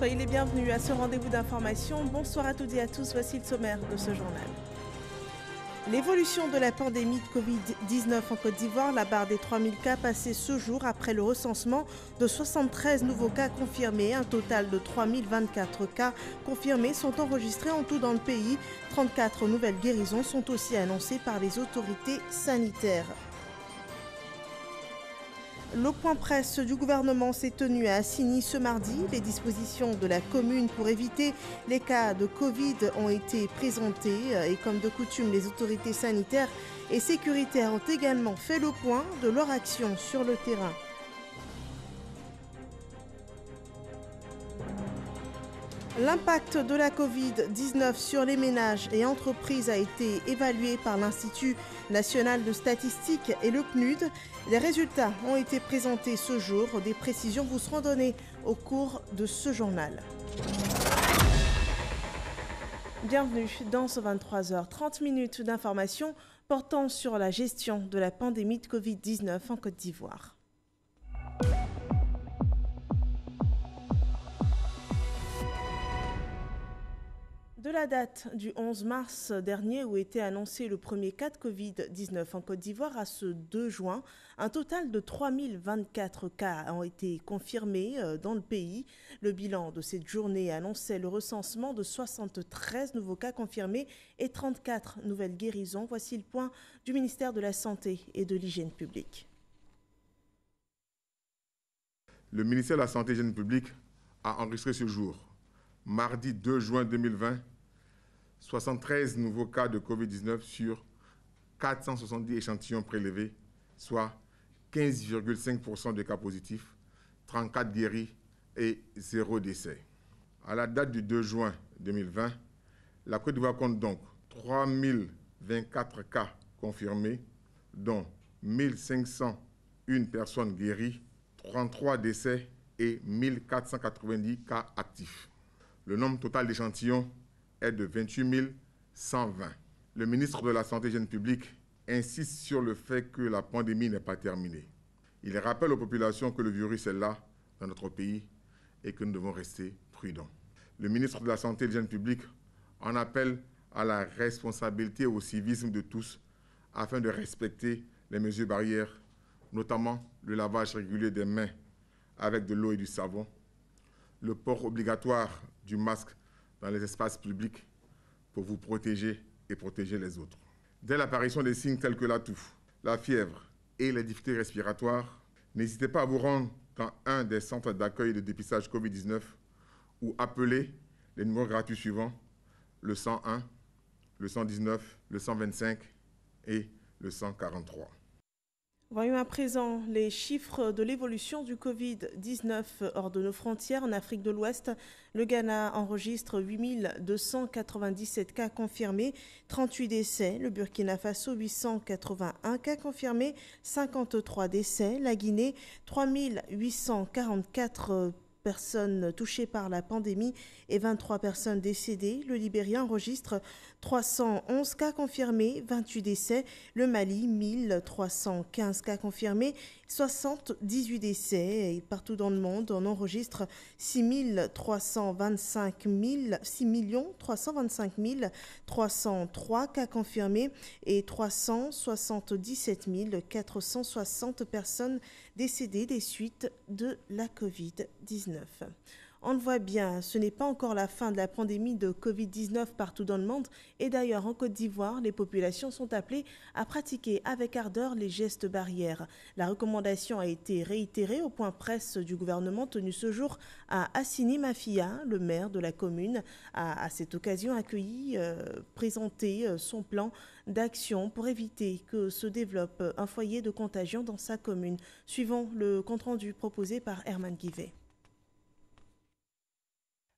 Soyez les bienvenus à ce rendez-vous d'information. Bonsoir à toutes et à tous, voici le sommaire de ce journal. L'évolution de la pandémie de Covid-19 en Côte d'Ivoire, la barre des 3000 cas passée ce jour après le recensement de 73 nouveaux cas confirmés. Un total de 3024 cas confirmés sont enregistrés en tout dans le pays. 34 nouvelles guérisons sont aussi annoncées par les autorités sanitaires. Le point presse du gouvernement s'est tenu à Assigny ce mardi. Les dispositions de la commune pour éviter les cas de Covid ont été présentées et comme de coutume, les autorités sanitaires et sécuritaires ont également fait le point de leur action sur le terrain. L'impact de la Covid-19 sur les ménages et entreprises a été évalué par l'Institut national de statistique et le PNUD. Les résultats ont été présentés ce jour. Des précisions vous seront données au cours de ce journal. Bienvenue dans ce 23h30 d'information portant sur la gestion de la pandémie de Covid-19 en Côte d'Ivoire. De la date du 11 mars dernier où était annoncé le premier cas de Covid-19 en Côte d'Ivoire à ce 2 juin, un total de 3024 cas ont été confirmés dans le pays. Le bilan de cette journée annonçait le recensement de 73 nouveaux cas confirmés et 34 nouvelles guérisons. Voici le point du ministère de la Santé et de l'Hygiène publique. Le ministère de la Santé et de l'Hygiène publique a enregistré ce jour, mardi 2 juin 2020, 73 nouveaux cas de Covid-19 sur 470 échantillons prélevés, soit 15,5% de cas positifs, 34 guéris et 0 décès. À la date du 2 juin 2020, la Côte d'Ivoire compte donc 3024 cas confirmés, dont 1501 personnes guéries, 33 décès et 1490 cas actifs. Le nombre total d'échantillons est de 28 120. Le ministre de la Santé et de l'Hygiène publique insiste sur le fait que la pandémie n'est pas terminée. Il rappelle aux populations que le virus est là, dans notre pays, et que nous devons rester prudents. Le ministre de la Santé et de l'Hygiène publique en appelle à la responsabilité et au civisme de tous afin de respecter les mesures barrières, notamment le lavage régulier des mains avec de l'eau et du savon, le port obligatoire du masque dans les espaces publics pour vous protéger et protéger les autres. Dès l'apparition des signes tels que la toux, la fièvre et les difficultés respiratoires, n'hésitez pas à vous rendre dans un des centres d'accueil et de dépistage Covid-19 ou appeler les numéros gratuits suivants, le 101, le 119, le 125 et le 143. Voyons à présent les chiffres de l'évolution du Covid-19 hors de nos frontières. En Afrique de l'Ouest, le Ghana enregistre 8297 cas confirmés, 38 décès. Le Burkina Faso, 881 cas confirmés, 53 décès. La Guinée, 3844 personnes touchées par la pandémie et 23 personnes décédées. Le Libéria enregistre 311 cas confirmés, 28 décès. Le Mali, 1315 cas confirmés, 78 décès. Et partout dans le monde, on enregistre 6 325 303 cas confirmés et 377 460 personnes décédées des suites de la Covid-19. On le voit bien, ce n'est pas encore la fin de la pandémie de Covid-19 partout dans le monde. Et d'ailleurs, en Côte d'Ivoire, les populations sont appelées à pratiquer avec ardeur les gestes barrières. La recommandation a été réitérée au point presse du gouvernement tenu ce jour à Assini Mafia. Le maire de la commune a à cette occasion présenté son plan d'action pour éviter que se développe un foyer de contagion dans sa commune. Suivons le compte-rendu proposé par Herman Guivet.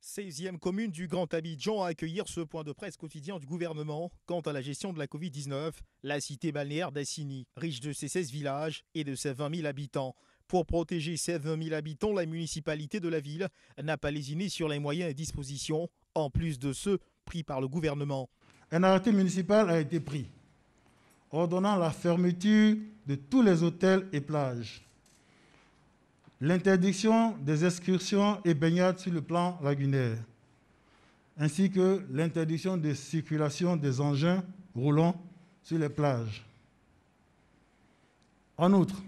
16e commune du Grand Abidjan à accueillir ce point de presse quotidien du gouvernement quant à la gestion de la Covid-19. La cité balnéaire d'Assini, riche de ses 16 villages et de ses 20 000 habitants. Pour protéger ces 20 000 habitants, la municipalité de la ville n'a pas lésiné sur les moyens et dispositions, en plus de ceux pris par le gouvernement. Un arrêté municipal a été pris, ordonnant la fermeture de tous les hôtels et plages. l'interdiction des excursions et baignades sur le plan lagunaire, ainsi que l'interdiction de circulation des engins roulants sur les plages. En outre,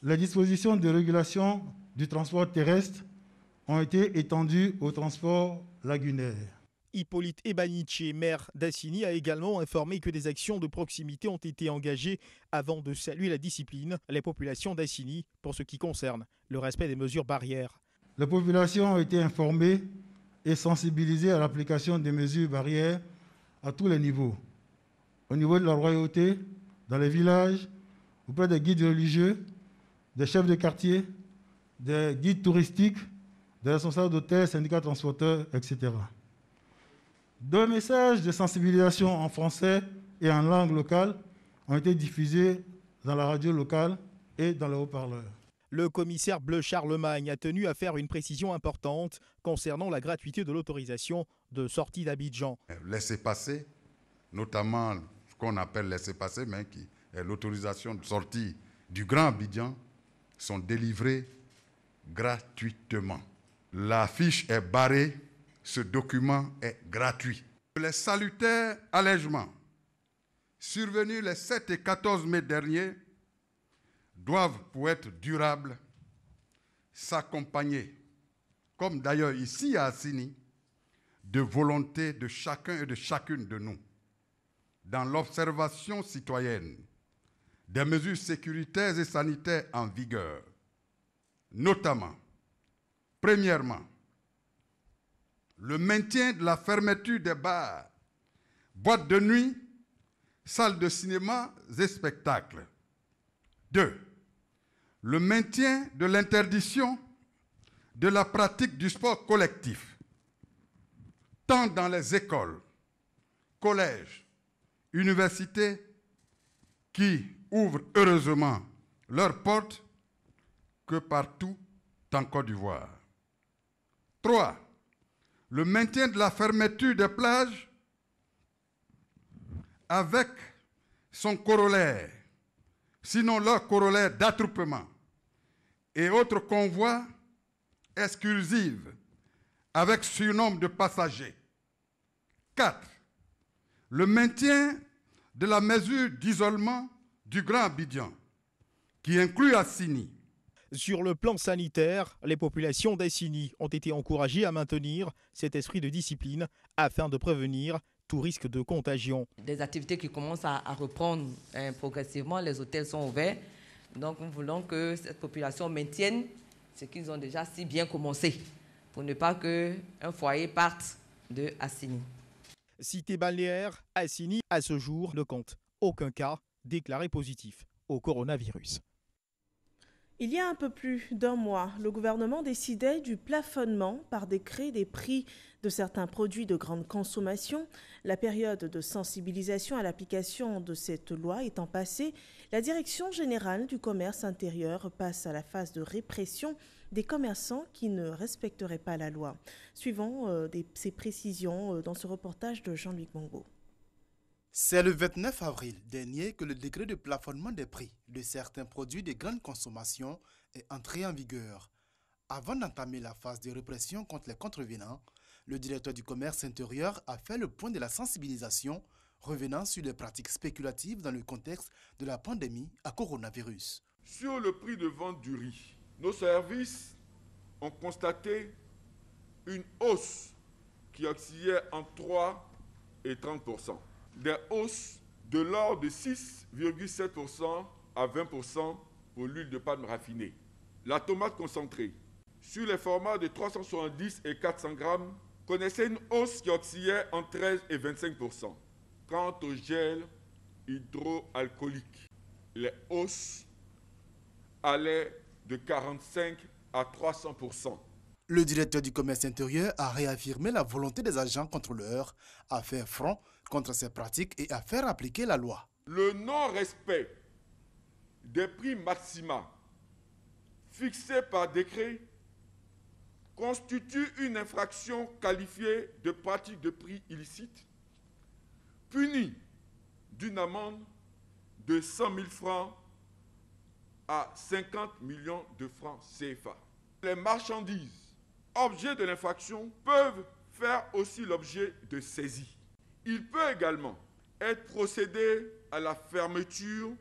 les dispositions de régulation du transport terrestre ont été étendues au transport lagunaire. Hippolyte Ebaniche, maire d'Assigny, a également informé que des actions de proximité ont été engagées avant de saluer la discipline les populations d'Assigny pour ce qui concerne le respect des mesures barrières. Les populations ont été informées et sensibilisées à l'application des mesures barrières à tous les niveaux. Au niveau de la royauté, dans les villages, auprès des guides religieux, des chefs de quartier, des guides touristiques, des responsables d'hôtels, syndicats transporteurs, etc. 2 messages de sensibilisation en français et en langue locale ont été diffusés dans la radio locale et dans les haut-parleurs. Le commissaire Bleu Charlemagne a tenu à faire une précision importante concernant la gratuité de l'autorisation de sortie d'Abidjan. Laissez-passer, notamment ce qu'on appelle laissez-passer, mais qui est l'autorisation de sortie du Grand Abidjan, sont délivrés gratuitement. La fiche est barrée, ce document est gratuit. Les salutaires allègements survenus les 7 et 14 mai derniers doivent, pour être durables, s'accompagner, comme d'ailleurs ici à Assigny, de volonté de chacun et de chacune de nous, dans l'observation citoyenne des mesures sécuritaires et sanitaires en vigueur, notamment, premièrement, le maintien de la fermeture des bars, boîtes de nuit, salles de cinéma et spectacles. 2. Le maintien de l'interdiction de la pratique du sport collectif, tant dans les écoles, collèges, universités, qui ouvrent heureusement leurs portes, que partout en Côte d'Ivoire. 3. Le maintien de la fermeture des plages avec son corollaire, sinon leur corollaire d'attroupement et autres convois exclusifs avec surnombre de passagers. 4. Le maintien de la mesure d'isolement du Grand Abidjan, qui inclut Assigny. Sur le plan sanitaire, les populations d'Assigny ont été encouragées à maintenir cet esprit de discipline afin de prévenir tout risque de contagion. Des activités qui commencent à reprendre progressivement, les hôtels sont ouverts. Donc nous voulons que cette population maintienne ce qu'ils ont déjà si bien commencé pour ne pas qu'un foyer parte de Assigny. Cité balnéaire, Assigny, à ce jour, ne compte aucun cas déclaré positif au coronavirus. Il y a un peu plus d'un mois, le gouvernement décidait du plafonnement par décret des prix de certains produits de grande consommation. La période de sensibilisation à l'application de cette loi étant passée, la Direction générale du commerce intérieur passe à la phase de répression des commerçants qui ne respecteraient pas la loi. Suivons ces précisions dans ce reportage de Jean-Luc Mongo. C'est le 29 avril dernier que le décret de plafonnement des prix de certains produits de grande consommation est entré en vigueur. Avant d'entamer la phase de répression contre les contrevenants, le directeur du commerce intérieur a fait le point de la sensibilisation, revenant sur les pratiques spéculatives dans le contexte de la pandémie à coronavirus. Sur le prix de vente du riz, nos services ont constaté une hausse qui oscillait entre 3 et 30%. Des hausses de l'ordre de 6,7% à 20% pour l'huile de palme raffinée. La tomate concentrée, sur les formats de 370 et 400 grammes, connaissait une hausse qui oscillait entre 13 et 25%. Quant au gel hydroalcoolique, les hausses allaient de 45 à 300%. Le directeur du commerce intérieur a réaffirmé la volonté des agents contrôleurs à faire front contre ces pratiques et à faire appliquer la loi. Le non-respect des prix maxima fixés par décret constitue une infraction qualifiée de pratique de prix illicite, punie d'une amende de 100 000 francs à 50 millions de francs CFA. Les marchandises, objets de l'infraction, peuvent faire aussi l'objet de saisie. Il peut également être procédé à la fermeture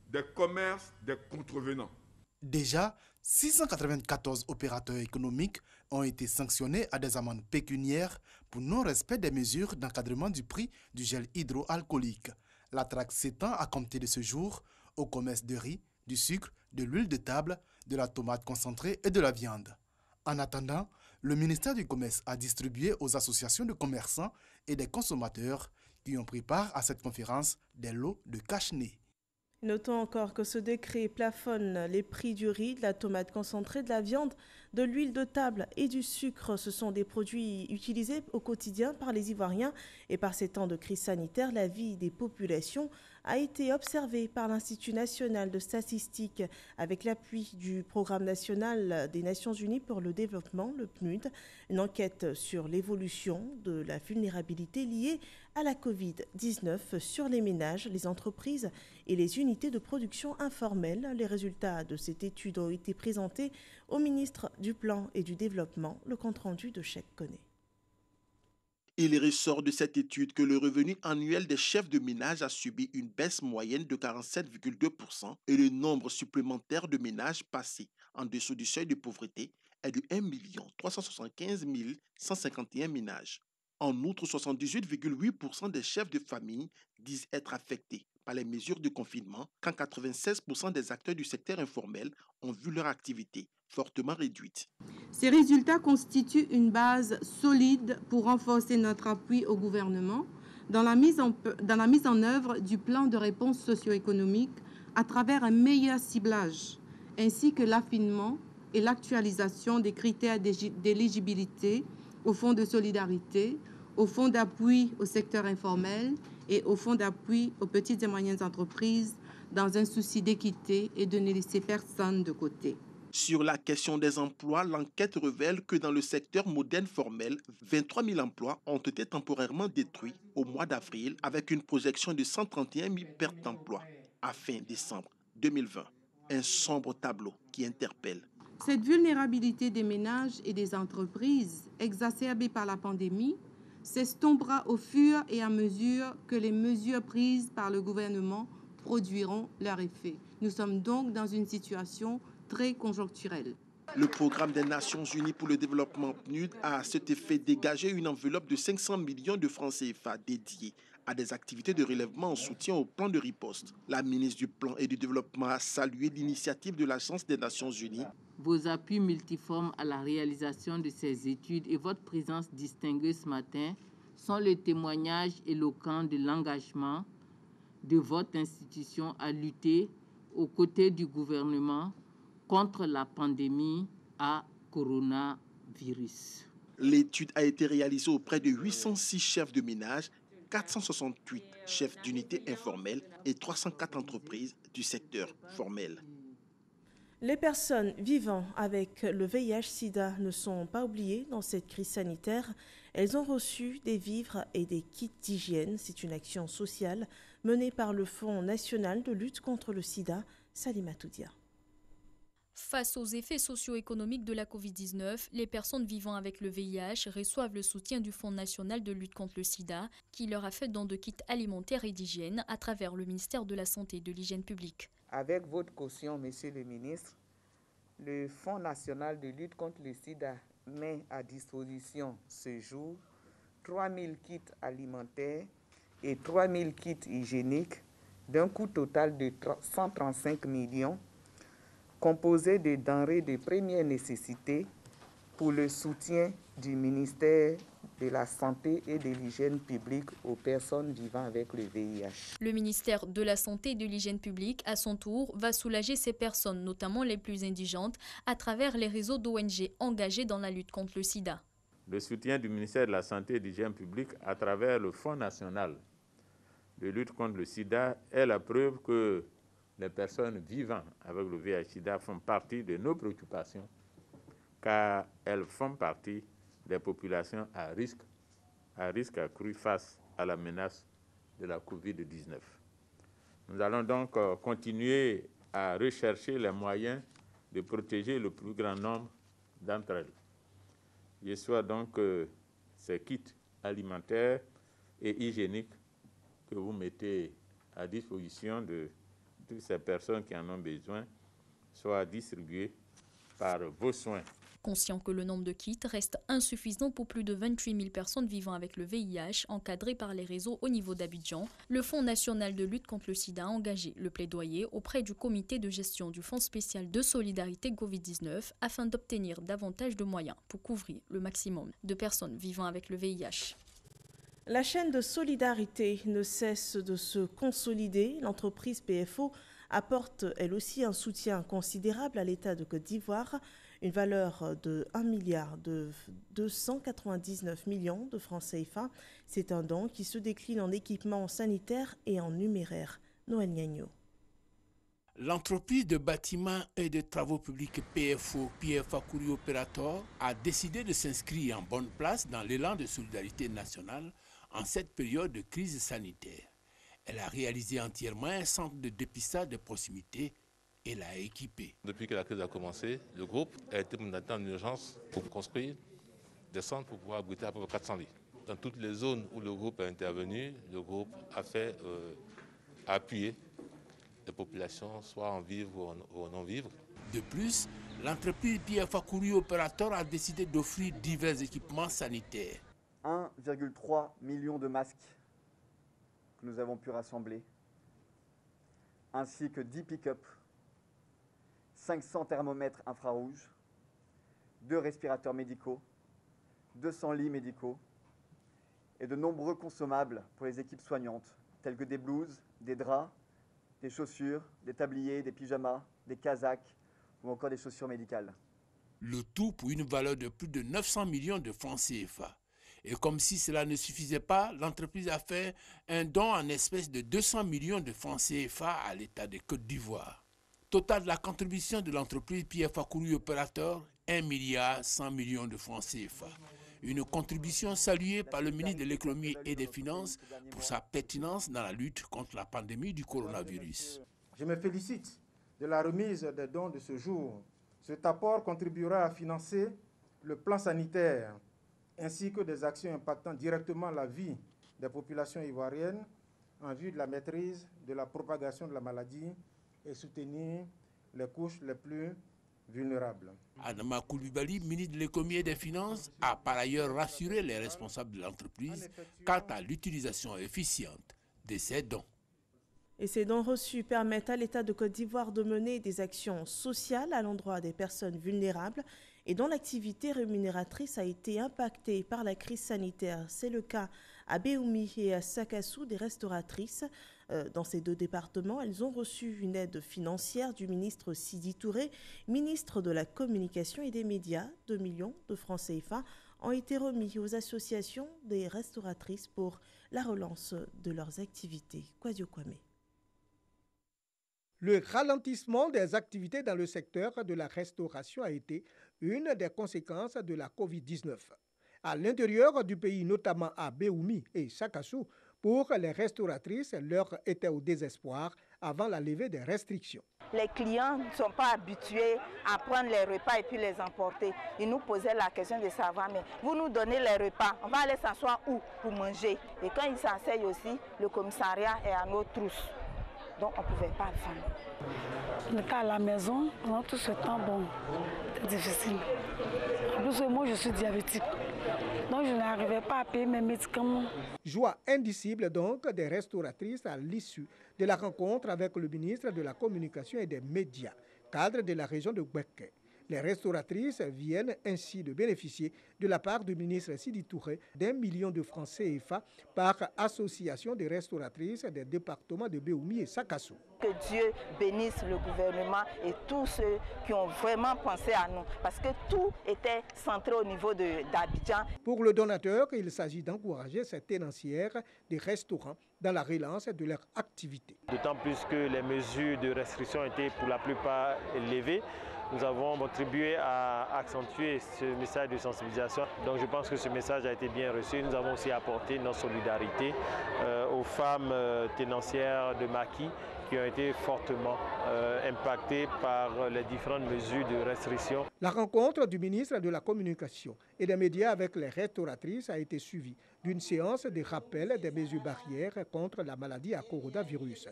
des commerces des contrevenants. Déjà, 694 opérateurs économiques ont été sanctionnés à des amendes pécuniaires pour non-respect des mesures d'encadrement du prix du gel hydroalcoolique. La traque s'étend à compter de ce jour au commerce de riz, du sucre, de l'huile de table, de la tomate concentrée et de la viande. En attendant, le ministère du Commerce a distribué aux associations de commerçants et des consommateurs qui ont pris part à cette conférence des lots de cache-nez. Notons encore que ce décret plafonne les prix du riz, de la tomate concentrée, de la viande, de l'huile de table et du sucre. Ce sont des produits utilisés au quotidien par les Ivoiriens et par ces temps de crise sanitaire, la vie des populations a été observée par l'Institut national de statistique avec l'appui du Programme national des Nations unies pour le développement, le PNUD, une enquête sur l'évolution de la vulnérabilité liée à la Covid-19 sur les ménages, les entreprises et les unités de production informelles. Les résultats de cette étude ont été présentés au ministre du Plan et du Développement, le compte-rendu de Cheikh Koné. Il ressort de cette étude que le revenu annuel des chefs de ménage a subi une baisse moyenne de 47,2% et le nombre supplémentaire de ménages passés en dessous du seuil de pauvreté est de 1 375 151 ménages. En outre, 78,8% des chefs de famille disent être affectés par les mesures de confinement, quand 96% des acteurs du secteur informel ont vu leur activité fortement réduite. Ces résultats constituent une base solide pour renforcer notre appui au gouvernement dans la mise en œuvre du plan de réponse socio-économique à travers un meilleur ciblage, ainsi que l'affinement et l'actualisation des critères d'éligibilité au fonds de solidarité, au fonds d'appui au secteur informel et au fonds d'appui aux petites et moyennes entreprises dans un souci d'équité et de ne laisser personne de côté. Sur la question des emplois, l'enquête révèle que dans le secteur moderne formel, 23 000 emplois ont été temporairement détruits au mois d'avril avec une projection de 131 000 pertes d'emplois à fin décembre 2020. Un sombre tableau qui interpelle. Cette vulnérabilité des ménages et des entreprises, exacerbée par la pandémie, s'estompera au fur et à mesure que les mesures prises par le gouvernement produiront leur effet. Nous sommes donc dans une situation très conjoncturelle. Le programme des Nations unies pour le développement PNUD a à cet effet dégagé une enveloppe de 500 millions de francs CFA dédiée à des activités de relèvement en soutien au plan de riposte. La ministre du Plan et du Développement a salué l'initiative de l'Agence des Nations unies. Vos appuis multiformes à la réalisation de ces études et votre présence distinguée ce matin sont le témoignage éloquent de l'engagement de votre institution à lutter aux côtés du gouvernement contre la pandémie à coronavirus. L'étude a été réalisée auprès de 806 chefs de ménage, 468 chefs d'unités informelles et 304 entreprises du secteur formel. Les personnes vivant avec le VIH-Sida ne sont pas oubliées dans cette crise sanitaire. Elles ont reçu des vivres et des kits d'hygiène. C'est une action sociale menée par le Fonds national de lutte contre le sida, Salima Toudia. Face aux effets socio-économiques de la Covid-19, les personnes vivant avec le VIH reçoivent le soutien du Fonds national de lutte contre le sida qui leur a fait don de kits alimentaires et d'hygiène à travers le ministère de la Santé et de l'Hygiène publique. Avec votre caution, Monsieur le ministre, le Fonds national de lutte contre le sida met à disposition ce jour 3 000 kits alimentaires et 3 000 kits hygiéniques d'un coût total de 135 millions composés de denrées de première nécessité pour le soutien du ministère de la Santé et de l'Hygiène publique aux personnes vivant avec le VIH. Le ministère de la Santé et de l'Hygiène publique, à son tour, va soulager ces personnes, notamment les plus indigentes, à travers les réseaux d'ONG engagés dans la lutte contre le sida. Le soutien du ministère de la Santé et de l'Hygiène publique à travers le Fonds national de lutte contre le sida est la preuve que les personnes vivant avec le VIH-Sida font partie de nos préoccupations, car elles font partie des populations à risque accru face à la menace de la Covid-19. Nous allons donc continuer à rechercher les moyens de protéger le plus grand nombre d'entre elles. Je souhaite donc que ces kits alimentaires et hygiéniques que vous mettez à disposition de toutes ces personnes qui en ont besoin soient distribués par vos soins. Conscient que le nombre de kits reste insuffisant pour plus de 28 000 personnes vivant avec le VIH encadrées par les réseaux au niveau d'Abidjan, le Fonds national de lutte contre le sida a engagé le plaidoyer auprès du comité de gestion du Fonds spécial de solidarité Covid-19 afin d'obtenir davantage de moyens pour couvrir le maximum de personnes vivant avec le VIH. La chaîne de solidarité ne cesse de se consolider. L'entreprise PFO apporte elle aussi un soutien considérable à l'État de Côte d'Ivoire, une valeur de 1,299 milliard de francs CFA. C'est un don qui se décline en équipements sanitaires et en numéraire. Noël Gagnon. L'entreprise de bâtiments et de travaux publics PFO, PFA Courier Operator, a décidé de s'inscrire en bonne place dans l'élan de solidarité nationale en cette période de crise sanitaire. Elle a réalisé entièrement un centre de dépistage de proximité et l'a équipé. Depuis que la crise a commencé, le groupe a été mandaté en urgence pour construire des centres pour pouvoir abriter à peu près 400 lits. Dans toutes les zones où le groupe a intervenu, le groupe a fait appuyer les populations, soit en vivre ou en non-vivre. De plus, l'entreprise PFA Courier Operator a décidé d'offrir divers équipements sanitaires. 1,3 million de masques que nous avons pu rassembler, ainsi que 10 pick-up, 500 thermomètres infrarouges, 2 respirateurs médicaux, 200 lits médicaux et de nombreux consommables pour les équipes soignantes, tels que des blouses, des draps, des chaussures, des tabliers, des pyjamas, des casaques ou encore des chaussures médicales. Le tout pour une valeur de plus de 900 millions de francs CFA. Et comme si cela ne suffisait pas, l'entreprise a fait un don en espèces de 200 millions de francs CFA à l'État de Côte d'Ivoire. Total de la contribution de l'entreprise PFA Courier Operator, 1,1 milliard de francs CFA. Une contribution saluée par le ministre de l'Économie et des Finances pour sa pertinence dans la lutte contre la pandémie du coronavirus. Je me félicite de la remise des dons de ce jour. Cet apport contribuera à financer le plan sanitaire ainsi que des actions impactant directement la vie des populations ivoiriennes en vue de la maîtrise de la propagation de la maladie et soutenir les couches les plus vulnérables. Adama Koulibaly, ministre de l'Économie et des Finances, a par ailleurs rassuré les responsables de l'entreprise quant à l'utilisation efficiente de ces dons. Et ces dons reçus permettent à l'État de Côte d'Ivoire de mener des actions sociales à l'endroit des personnes vulnérables et dont l'activité rémunératrice a été impactée par la crise sanitaire. C'est le cas à Béoumi et à Sakassou des restauratrices. Dans ces deux départements, elles ont reçu une aide financière du ministre Sidi Touré, ministre de la Communication et des Médias. 2 millions de francs CFA ont été remis aux associations des restauratrices pour la relance de leurs activités. Kwadio Kwame. Le ralentissement des activités dans le secteur de la restauration a été une des conséquences de la Covid-19. À l'intérieur du pays, notamment à Béoumi et Sakassou, pour les restauratrices, l'heure était au désespoir avant la levée des restrictions. Les clients ne sont pas habitués à prendre les repas et puis les emporter. Ils nous posaient la question de savoir, mais vous nous donnez les repas, on va aller s'asseoir où pour manger? Et quand ils s'asseyent aussi, le commissariat est à nos trousses. Donc on ne pouvait pas le faire. Le cas à la maison, pendant tout ce temps, bon, c'est difficile. En plus, moi je suis diabétique, donc je n'arrivais pas à payer mes médicaments. Joie indicible donc des restauratrices à l'issue de la rencontre avec le ministre de la Communication et des Médias, cadre de la région de Gbeke. Les restauratrices viennent ainsi de bénéficier de la part du ministre Sidi Touré d'1 million de francs CFA par association des restauratrices des départements de Béoumi et Sakassou. Que Dieu bénisse le gouvernement et tous ceux qui ont vraiment pensé à nous, parce que tout était centré au niveau d'Abidjan. Pour le donateur, il s'agit d'encourager ces tenancières des restaurants dans la relance de leur activité. D'autant plus que les mesures de restriction étaient pour la plupart levées. nous avons contribué à accentuer ce message de sensibilisation. Donc je pense que ce message a été bien reçu. Nous avons aussi apporté notre solidarité aux femmes tenancières de maquis qui ont été fortement impactées par les différentes mesures de restriction. La rencontre du ministre de la Communication et des médias avec les restauratrices a été suivie d'une séance de rappel des mesures barrières contre la maladie à coronavirus.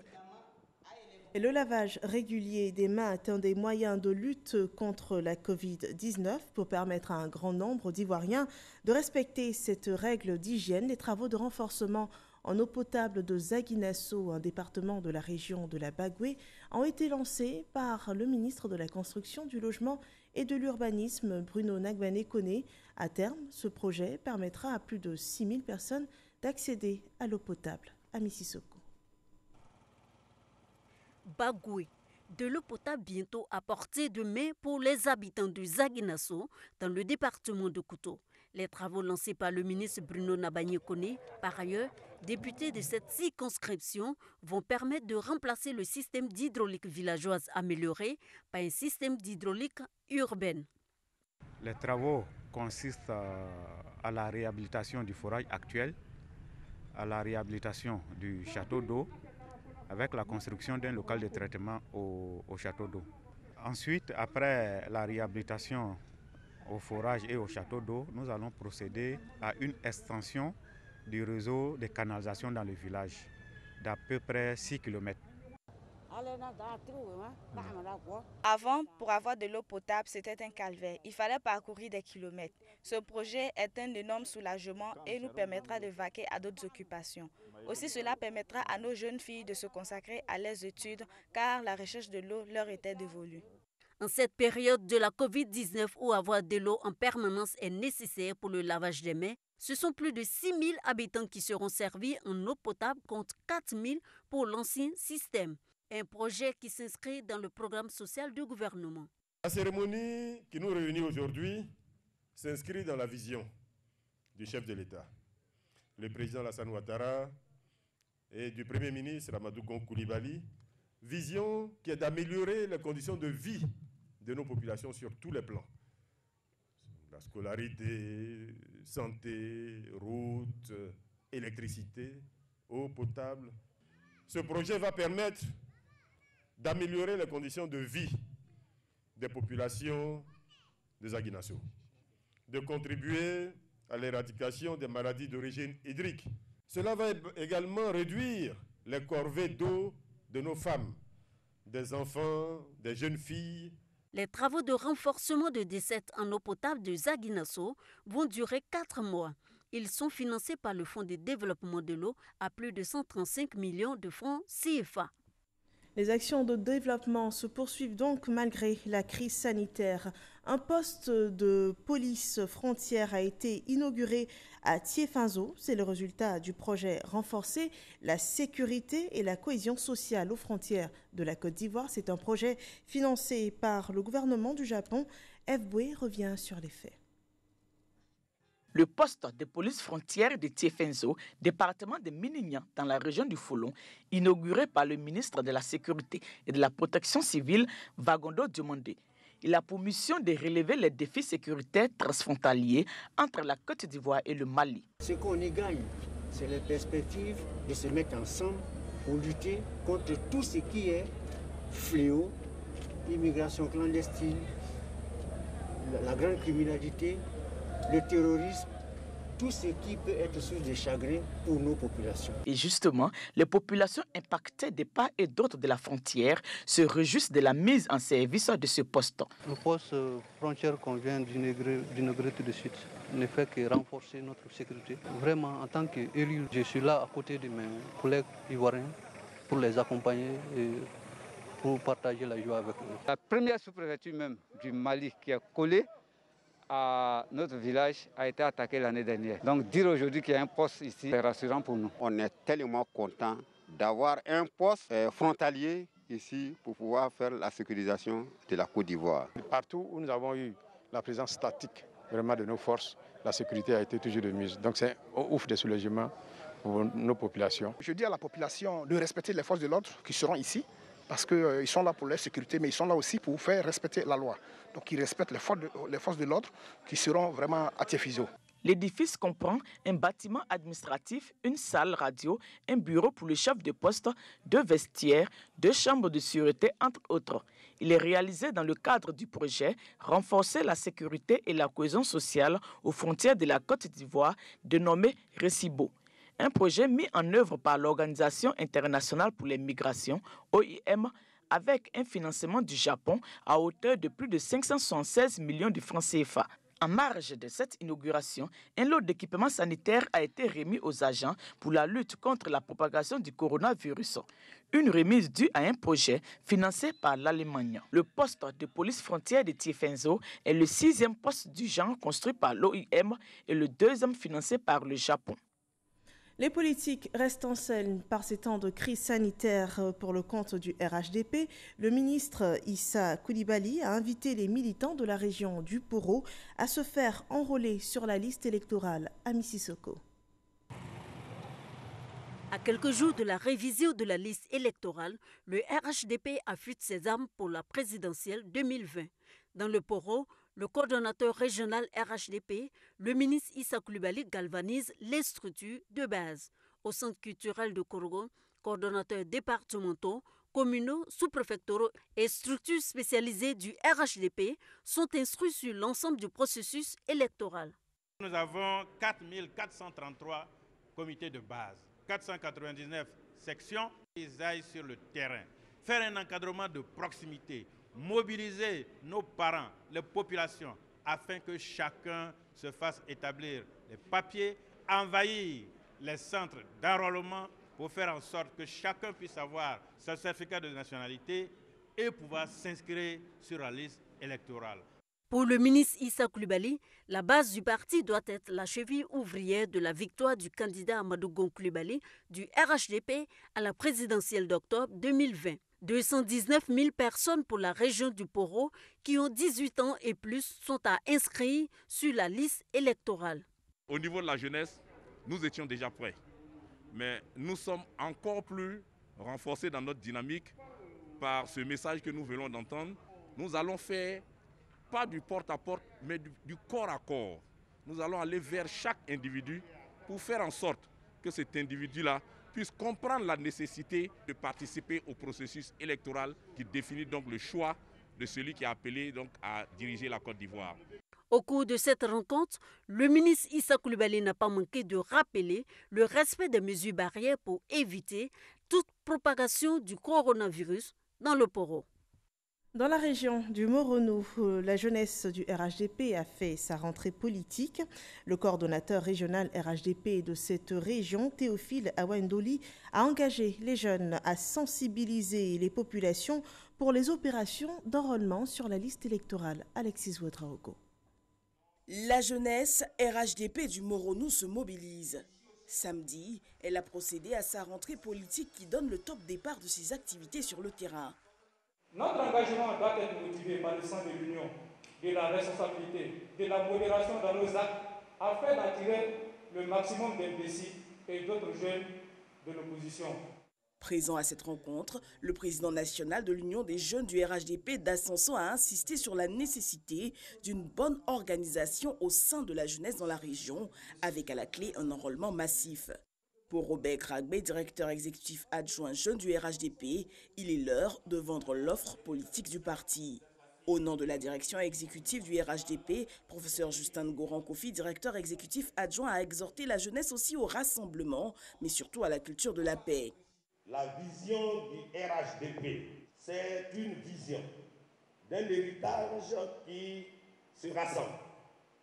Et le lavage régulier des mains est un des moyens de lutte contre la Covid-19 pour permettre à un grand nombre d'Ivoiriens de respecter cette règle d'hygiène. Les travaux de renforcement en eau potable de Zaguinasso, un département de la région de la Bagoué, ont été lancés par le ministre de la Construction, du Logement et de l'Urbanisme, Bruno Nagbané-Koné. À terme, ce projet permettra à plus de 6000 personnes d'accéder à l'eau potable à Mississauga. Bagoué, de l'eau potable bientôt à portée de main pour les habitants de Zaguinasso dans le département de Kouto. Les travaux lancés par le ministre Bruno Nagbané-Koné, par ailleurs député de cette circonscription, vont permettre de remplacer le système d'hydraulique villageoise amélioré par un système d'hydraulique urbaine. Les travaux consistent à la réhabilitation du forage actuel, à la réhabilitation du château d'eau, avec la construction d'un local de traitement au château d'eau. Ensuite, après la réhabilitation au forage et au château d'eau, nous allons procéder à une extension du réseau de canalisation dans le village d'à peu près 6 km. Avant, pour avoir de l'eau potable, c'était un calvaire. Il fallait parcourir des kilomètres. Ce projet est un énorme soulagement et nous permettra de vaquer à d'autres occupations. Aussi, cela permettra à nos jeunes filles de se consacrer à leurs études car la recherche de l'eau leur était dévolue. En cette période de la Covid-19 où avoir de l'eau en permanence est nécessaire pour le lavage des mains, ce sont plus de 6000 habitants qui seront servis en eau potable contre 4000 pour l'ancien système. Un projet qui s'inscrit dans le programme social du gouvernement. La cérémonie qui nous réunit aujourd'hui s'inscrit dans la vision du chef de l'État, le président Alassane Ouattara et du Premier ministre Amadou Gon Coulibaly, vision qui est d'améliorer les conditions de vie de nos populations sur tous les plans. La scolarité, santé, routes, électricité, eau potable. Ce projet va permettre d'améliorer les conditions de vie des populations de Zaguinasso, de contribuer à l'éradication des maladies d'origine hydrique. Cela va également réduire les corvées d'eau de nos femmes, des enfants, des jeunes filles. Les travaux de renforcement de desserte en eau potable de Zaguinasso vont durer 4 mois. Ils sont financés par le Fonds de développement de l'eau à plus de 135 millions de francs CFA. Les actions de développement se poursuivent donc malgré la crise sanitaire. Un poste de police frontière a été inauguré à Tiéfinzo. C'est le résultat du projet Renforcer la sécurité et la cohésion sociale aux frontières de la Côte d'Ivoire. C'est un projet financé par le gouvernement du Japon. FBoué revient sur les faits. Le poste de police frontière de Tiéfinzo, département de Minignan, dans la région du Folon, inauguré par le ministre de la Sécurité et de la Protection civile, Vagondo Diomandé. Il a pour mission de relever les défis sécuritaires transfrontaliers entre la Côte d'Ivoire et le Mali. Ce qu'on y gagne, c'est les perspectives de se mettre ensemble pour lutter contre tout ce qui est fléau, l'immigration clandestine, la grande criminalité, le terrorisme, tout ce qui peut être source de chagrin pour nos populations. Et justement, les populations impactées de part et d'autre de la frontière se réjouissent de la mise en service de ce poste. Le poste frontière qu'on vient d'inaugurer tout de suite ne fait que renforcer notre sécurité. Vraiment, en tant qu'élu, je suis là à côté de mes collègues ivoiriens pour les accompagner et pour partager la joie avec eux. La première sous-préfecture même du Mali qui a collé à notre village a été attaqué l'année dernière. Donc dire aujourd'hui qu'il y a un poste ici, c'est rassurant pour nous. On est tellement content d'avoir un poste frontalier ici pour pouvoir faire la sécurisation de la Côte d'Ivoire. Partout où nous avons eu la présence statique vraiment de nos forces, la sécurité a été toujours de mise. Donc c'est un ouf de soulagement pour nos populations. Je dis à la population de respecter les forces de l'ordre qui seront ici parce qu'ils sont là pour leur sécurité, mais ils sont là aussi pour faire respecter la loi. Donc ils respectent les forces de l'ordre qui seront vraiment à Tiefizzo. L'édifice comprend un bâtiment administratif, une salle radio, un bureau pour le chef de poste, 2 vestiaires, 2 chambres de sûreté, entre autres. Il est réalisé dans le cadre du projet « Renforcer la sécurité et la cohésion sociale aux frontières de la Côte d'Ivoire » dénommé RECIBO. Un projet mis en œuvre par l'Organisation internationale pour les migrations, OIM, avec un financement du Japon à hauteur de plus de 576 millions de francs CFA. En marge de cette inauguration, un lot d'équipements sanitaires a été remis aux agents pour la lutte contre la propagation du coronavirus. Une remise due à un projet financé par l'Allemagne. Le poste de police frontière de Tiefenzo est le 6e poste du genre construit par l'OIM et le 2e financé par le Japon. Les politiques restent en scène par ces temps de crise sanitaire pour le compte du RHDP. Le ministre Issa Coulibaly a invité les militants de la région du Poro à se faire enrôler sur la liste électorale à Mississauga. À quelques jours de la révision de la liste électorale, le RHDP affûte ses armes pour la présidentielle 2020. Dans le Poro, le coordonnateur régional RHDP, le ministre Issa Coulibaly, galvanise les structures de base. Au centre culturel de Korogo, coordonnateurs départementaux, communaux, sous-préfectoraux et structures spécialisées du RHDP sont instruits sur l'ensemble du processus électoral. Nous avons 4433 comités de base, 499 sections. Ils aillent sur le terrain, faire un encadrement de proximité, mobiliser nos parents, les populations, afin que chacun se fasse établir les papiers, envahir les centres d'enrôlement pour faire en sorte que chacun puisse avoir son certificat de nationalité et pouvoir s'inscrire sur la liste électorale. Pour le ministre Issa Coulibaly, la base du parti doit être la cheville ouvrière de la victoire du candidat Amadou Gon Coulibaly du RHDP à la présidentielle d'octobre 2020. 219 000 personnes pour la région du Poro qui ont 18 ans et plus sont à inscrire sur la liste électorale. Au niveau de la jeunesse, nous étions déjà prêts. Mais nous sommes encore plus renforcés dans notre dynamique par ce message que nous venons d'entendre. Nous allons faire, pas du porte-à-porte, mais du corps à corps. Nous allons aller vers chaque individu pour faire en sorte que cet individu-là puisse comprendre la nécessité de participer au processus électoral qui définit donc le choix de celui qui est appelé donc à diriger la Côte d'Ivoire. Au cours de cette rencontre, le ministre Issa Coulibaly n'a pas manqué de rappeler le respect des mesures barrières pour éviter toute propagation du coronavirus dans le Poro. Dans la région du Moronou, la jeunesse du RHDP a fait sa rentrée politique. Le coordonnateur régional RHDP de cette région, Théophile Awendoli, a engagé les jeunes à sensibiliser les populations pour les opérations d'enrôlement sur la liste électorale. Alexis Ouedraogo. La jeunesse RHDP du Moronou se mobilise. Samedi, elle a procédé à sa rentrée politique qui donne le top départ de ses activités sur le terrain. Notre engagement doit être motivé par le sens de l'union, de la responsabilité, de la modération dans nos actes, afin d'attirer le maximum d'imbéciles et d'autres jeunes de l'opposition. Présent à cette rencontre, le président national de l'Union des jeunes du RHDP d'Ascenso a insisté sur la nécessité d'une bonne organisation au sein de la jeunesse dans la région, avec à la clé un enrôlement massif. Pour Robert Kragbé, directeur exécutif adjoint jeune du RHDP, il est l'heure de vendre l'offre politique du parti. Au nom de la direction exécutive du RHDP, professeur Justin Ngoran-Kofi, directeur exécutif adjoint, a exhorté la jeunesse aussi au rassemblement, mais surtout à la culture de la paix. La vision du RHDP, c'est une vision d'un héritage qui se rassemble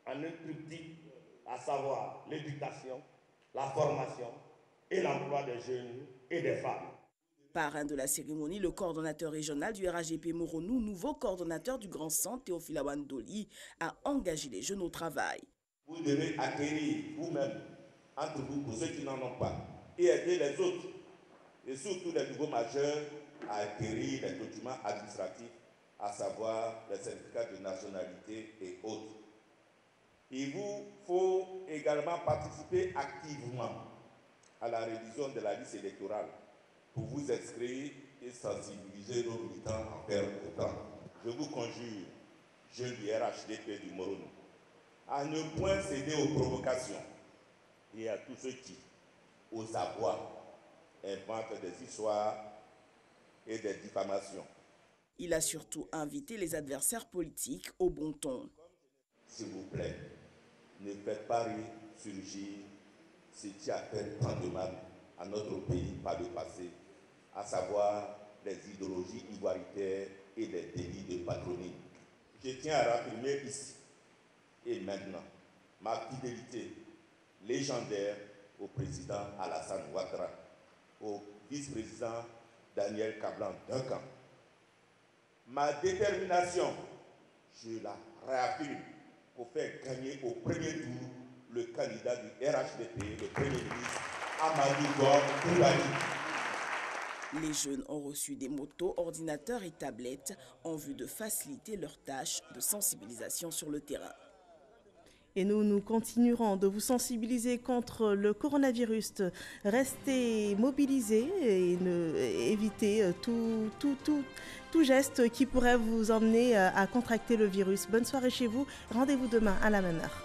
en un triptyque, à savoir l'éducation, la formation et l'emploi des jeunes et des femmes. Parrain de la cérémonie, le coordonnateur régional du RHDP Moronou, nouveau coordonnateur du Grand Centre, Théophile Awendoli, a engagé les jeunes au travail. Vous devez acquérir vous-même, entre vous, pour ceux qui n'en ont pas, et aider les autres, et surtout les nouveaux majeurs, à acquérir les documents administratifs, à savoir les certificats de nationalité et autres. Il vous faut également participer activement à la révision de la liste électorale pour vous inscrire et sensibiliser nos militants à faire autant. Je vous conjure, jeunes du RHDP du Morono, à ne point céder aux provocations et à tous ceux qui, aux abois, inventent des histoires et des diffamations. Il a surtout invité les adversaires politiques au bon ton. S'il vous plaît, ne faites pas ressurgir ce qui a fait tant de mal à notre pays par le passé, à savoir les idéologies ivoiritaires et les délits de patronyme. Je tiens à raffirmer ici et maintenant ma fidélité légendaire au président Alassane Ouattara, au vice-président Daniel Kablan Duncan. Ma détermination, je la réaffirme, pour faire gagner au premier tour le candidat du RHDP, le Premier ministre Amadou Koubani. Les jeunes ont reçu des motos, ordinateurs et tablettes en vue de faciliter leurs tâches de sensibilisation sur le terrain. Et nous continuerons de vous sensibiliser contre le coronavirus. Restez mobilisés et évitez tout geste qui pourrait vous emmener à contracter le virus. Bonne soirée chez vous. Rendez-vous demain à la même heure.